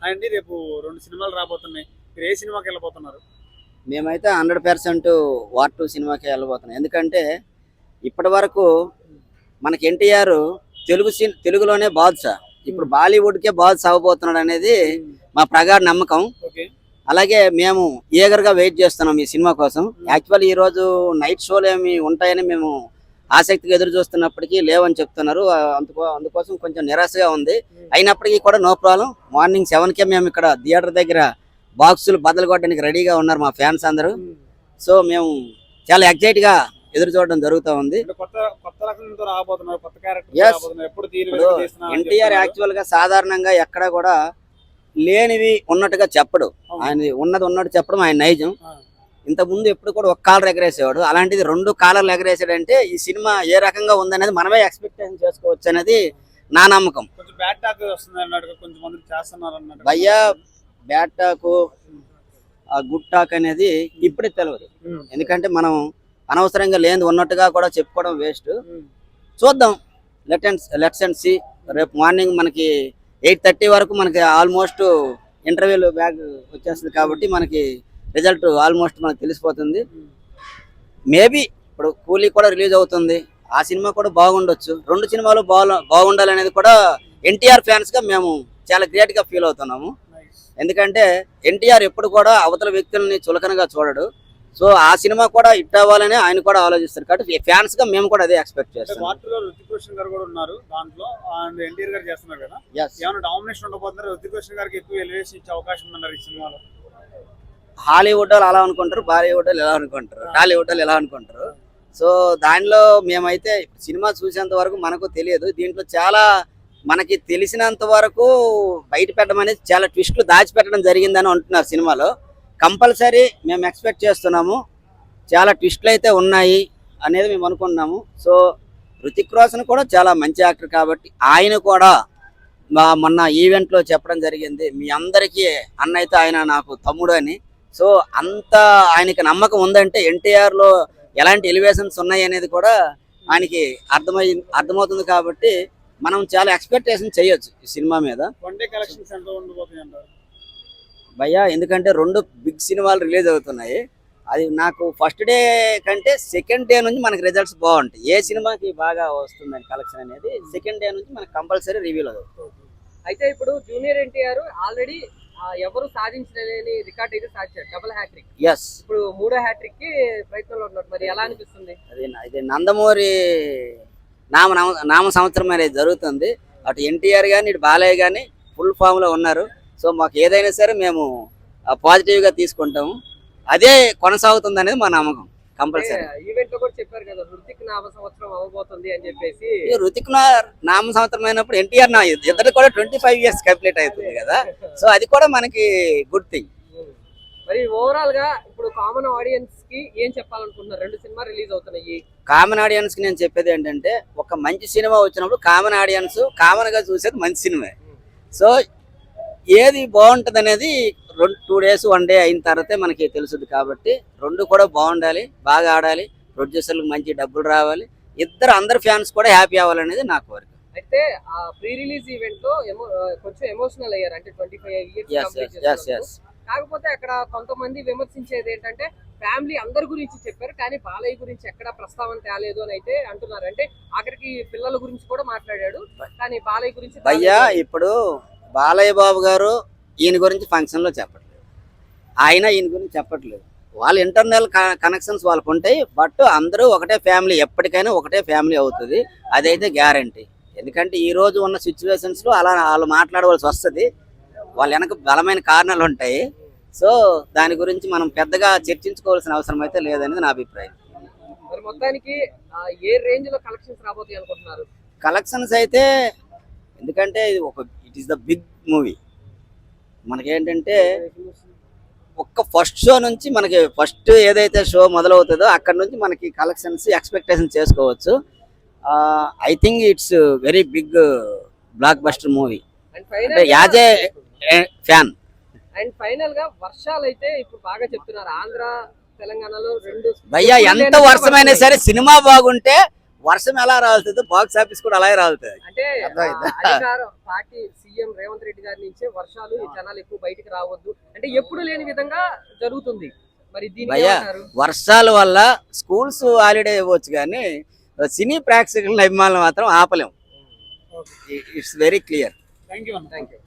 అండి రేపు 2 సినిమాలు రాబోతున్నాయి. మీరు ఏ సినిమాకి వెళ్ళబోతున్నారు? మేమైతే 100% వార్ 2 సినిమాకి వెళ్ళబోతున్నాం. ఎందుకంటే ఇప్పటి వరకు మనకి ఎన్టీఆర్ తెలుగులోనే బాద్షా, ఇప్పుడు బాలీవుడ్కే బాద్షా అవ్వబోతున్నాడు అనేది మా ప్రగాఢ నమ్మకం. ఓకే. అలాగే మేము ఈగర్గా వెయిట్ చేస్తున్నాం ఈ సినిమా కోసం. యాక్చువల్ ఈ రోజు నైట్ షోలు ఏమి ఉంటాయని మేము ఆసక్తిగా ఎదురు చూస్తున్నప్పటికీ లేవని చెప్తున్నారు. అందుకోసం కొంచెం నిరాశగా ఉంది. అయినప్పటికీ కూడా నో ప్రాబ్లం. మార్నింగ్ 7కే మేము ఇక్కడ థియేటర్ దగ్గర బాక్సులు బద్దలు కొట్టడానికి రెడీగా ఉన్నారు మా ఫ్యాన్స్ అందరూ. సో మేము చాలా ఎక్సైట్ గా ఎదురు చూడడం జరుగుతూ ఉంది. ఎన్టీఆర్ యాక్చువల్ గా సాధారణంగా ఎక్కడ కూడా లేనివి ఉన్నట్టుగా చెప్పడు. ఆయన ఉన్నది ఉన్నట్టు చెప్పడం ఆయన నైజం. ఇంతకుముందు ఎప్పుడు కూడా ఒక కాలర్ ఎగరేసేవాడు, అలాంటిది 2 కాలర్లు ఎగరేసాడంటే ఈ సినిమా ఏ రకంగా ఉందనేది మనమే ఎక్స్పెక్టేషన్ చేసుకోవచ్చు అనేది నా నమ్మకం. భయ్యా బ్యాడ్ టాక్ గుడ్ టాక్ అనేది ఇప్పుడే తెలియదు. ఎందుకంటే మనం అనవసరంగా లేని ఉన్నట్టుగా కూడా చెప్పుకోవడం వేస్ట్. చూద్దాం, లెట్స్ అండ్ సీ. రేపు మార్నింగ్ మనకి 8:30 వరకు మనకి ఆల్మోస్ట్ ఇంటర్వ్యూలు బ్యాగ్ వచ్చేస్తుంది కాబట్టి మనకి రిజల్ట్ ఆల్మోస్ట్ మనకు తెలిసిపోతుంది. మేబీ ఇప్పుడు కూలీ కూడా రిలీజ్ అవుతుంది, ఆ సినిమా కూడా బాగుండొచ్చు. 2 సినిమాలు బాగుండాలనేది కూడా ఎన్టీఆర్ ఫ్యాన్స్ గా మేము చాలా గ్రేట్ గా ఫీల్ అవుతున్నాము. ఎందుకంటే ఎన్టీఆర్ ఎప్పుడు కూడా అవతల వ్యక్తుల్ని చులకనగా చూడడు. సో ఆ సినిమా కూడా హిట్ అవ్వాలని ఆయన కూడా ఆలోచిస్తారు. కాబట్టి ఫ్యాన్స్ గా మేము కూడా అదే ఎక్స్పెక్ట్ చేస్తాం. హాలీవుడ్ వాళ్ళు అలా అనుకుంటారు, బాలీవుడ్ వాళ్ళు ఎలా అనుకుంటారు, టాలీవుడ్ వాళ్ళు ఎలా అనుకుంటారు. సో దానిలో మేమైతే సినిమా చూసేంత వరకు మనకు తెలియదు. దీంట్లో చాలా మనకి తెలిసినంత వరకు బయట పెట్టడం అనేది చాలా ట్విస్టులు దాచిపెట్టడం జరిగిందని అంటున్నారు సినిమాలో. కంపల్సరీ మేము ఎక్స్పెక్ట్ చేస్తున్నాము. చాలా ట్విస్టులు అయితే ఉన్నాయి అనేది మేము అనుకున్నాము. సో హృతిక్ రోషన్ కూడా చాలా మంచి యాక్టర్ కాబట్టి ఆయన కూడా మొన్న ఈవెంట్లో చెప్పడం జరిగింది, మీ అందరికీ అన్న అయితే ఆయన నాకు తమ్ముడు అని. సో అంత ఆయనకి నమ్మకం ఉందంటే ఎన్టీఆర్లో ఎలాంటి ఎలివేషన్స్ ఉన్నాయి అనేది కూడా ఆయనకి అర్థమవుతుంది. కాబట్టి మనం చాలా ఎక్స్పెక్టేషన్ చేయొచ్చు ఈ సినిమా మీద. భయ్యా ఎందుకంటే 2 బిగ్ సినిమాలు రిలీజ్ అవుతున్నాయి. అది నాకు ఫస్ట్ డే కంటే సెకండ్ డే నుంచి మనకి రిజల్ట్స్ బాగుంటాయి. ఏ సినిమాకి బాగా వస్తుందని కలెక్షన్ అనేది సెకండ్ డే నుంచి మనకి కంపల్సరీ రివీల్ అవుతుంది. అయితే ఇప్పుడు జూనియర్ ఎన్టీఆర్ ఆల్రెడీ ఎవరు సాధించలేని రికార్డ్ అయితే సాధించారు, డబుల్ హ్యాట్రిక్. ఇప్పుడు 3వ హ్యాట్రిక్ కి ప్రయత్నంలో ఉన్నారు. మరి ఎలా అనిపిస్తుంది? అది నందమూరి నామ సంవత్సరం అనేది జరుగుతుంది. అటు ఎన్టీఆర్ కానీ ఇటు బాలయ్య కానీ ఫుల్ ఫామ్ లో ఉన్నారు. సో మాకు ఏదైనా సరే మేము పాజిటివ్ గా తీసుకుంటాము. అదే కొనసాగుతుంది అనేది మా నమ్మకం. కంపల్సరీ ఈవెంట్ లో కూడా చెప్పారు కదా, హృతిక్ నామ సంవత్సరం అవ్వబోతుంది అని చెప్పేసి. హృతిక్ నామ సంవత్సరం అయినప్పుడు ఎన్టీఆర్ ఇద్దరు కూడా 25 years కంప్లీట్ అవుతుంది కదా. సో అది కూడా మనకి గుడ్ థింగ్. మరి ఓవరాల్ గా ఇప్పుడు కామన్ ఆడియన్స్ కి ఏం చెప్పాలనుకుంటున్నారు? 2 సినిమా రిలీజ్ అవుతున్నాయి. కామన్ ఆడియన్స్ కి నేను చెప్పేది ఏంటంటే, ఒక మంచి సినిమా వచ్చినప్పుడు కామన్ ఆడియన్స్ కామన్ గా చూసేది మంచి సినిమా. సో ఏది బాగుంటుంది అనేది 2 days 1 day అయిన తర్వాతే మనకి తెలుస్తుంది. కాబట్టి 2 కూడా బాగుండాలి, బాగా ఆడాలి, ప్రొడ్యూసర్లకు మంచి డబ్బులు రావాలి, అందరు ఫ్యాన్స్ కూడా హ్యాపీ అవ్వాలనేది నా కోరిక. అయితే ఆ ప్రీ రిలీజ్ ఈవెంట్ లో కొంచెం ఎమోషనల్ అయ్యారు, అంటే 25 years. కాకపోతే అక్కడ కొంతమంది విమర్శించేది ఏంటంటే ఫ్యామిలీ అందరి గురించి చెప్పారు కానీ బాలయ్య గురించి ఎక్కడ ప్రస్తావన తేలేదు అని అయితే అంటున్నారు. అంటే ఆఖరికి పిల్లల గురించి కూడా మాట్లాడాడు కానీ బాలయ్య గురించి. భయ్యా ఇప్పుడు బాలయ్య బాబు గారు ఈయన గురించి ఫంక్షన్ లో చెప్పట్లేదు, ఆయన ఈయన గురించి చెప్పట్లేదు. వాళ్ళ ఇంటర్నల్ కనెక్షన్స్ వాళ్ళకు ఉంటాయి. బట్ అందరూ ఒకటే ఫ్యామిలీ, ఎప్పటికైనా ఒకటే ఫ్యామిలీ అవుతుంది, అదైతే గ్యారంటీ. ఎందుకంటే ఈ రోజు ఉన్న సిచ్యువేషన్స్ లో అలా వాళ్ళు మాట్లాడవలసి వస్తుంది. వాళ్ళ వెనక బలమైన కారణాలు ఉంటాయి. సో దాని గురించి మనం పెద్దగా చర్చించుకోవాల్సిన అవసరం అయితే లేదనేది నా అభిప్రాయం. మరి మొత్తానికి ఏ రేంజ్ లో కలెక్షన్స్ రాబోతాయి అనుకుంటున్నారు? కలెక్షన్స్ అయితే ఎందుకంటే it is the big movie. మనకేంటంటే ఒక్క ఫస్ట్ షో నుంచి మనకి ఫస్ట్ ఏదైతే షో మొదలవుతుందో అక్కడ నుంచి మనకి కలెక్షన్స్ ఎక్స్పెక్టేషన్ చేసుకోవచ్చు. I think it's very big blockbuster movie as a fan. And final గా వర్షాలు అయితే ఇప్పుడు బాగా చెప్తున్నారు ఆంధ్ర తెలంగాణలో 2. భయ్యా ఎంత వర్షమైనా సరే సినిమా బాగుంటే వర్షం ఎలా రాలుతుందో బాక్స్ ఆఫీస్ కూడా అలాగే రాలుతుంది. అంటే అర్థమైందా? అధికారం పార్టీ సీఎం రేవంత్ రెడ్డి గారి నుంచే వర్షాలు ఈ జనాలు ఎక్కువ బయటికి రావద్దు అంటే ఎప్పుడు లేని విధంగా జరుగుతుంది. మరి దీన్ని భయ్యా, ఏమంటారు? వర్షాల వల్ల స్కూల్స్ హాలిడే ఇవ్వచ్చు కానీ సినీ ప్రేక్షకుల అభిమానులు మాత్రం ఆపలేం. It's very clear. Thank you అన్న. Thank you.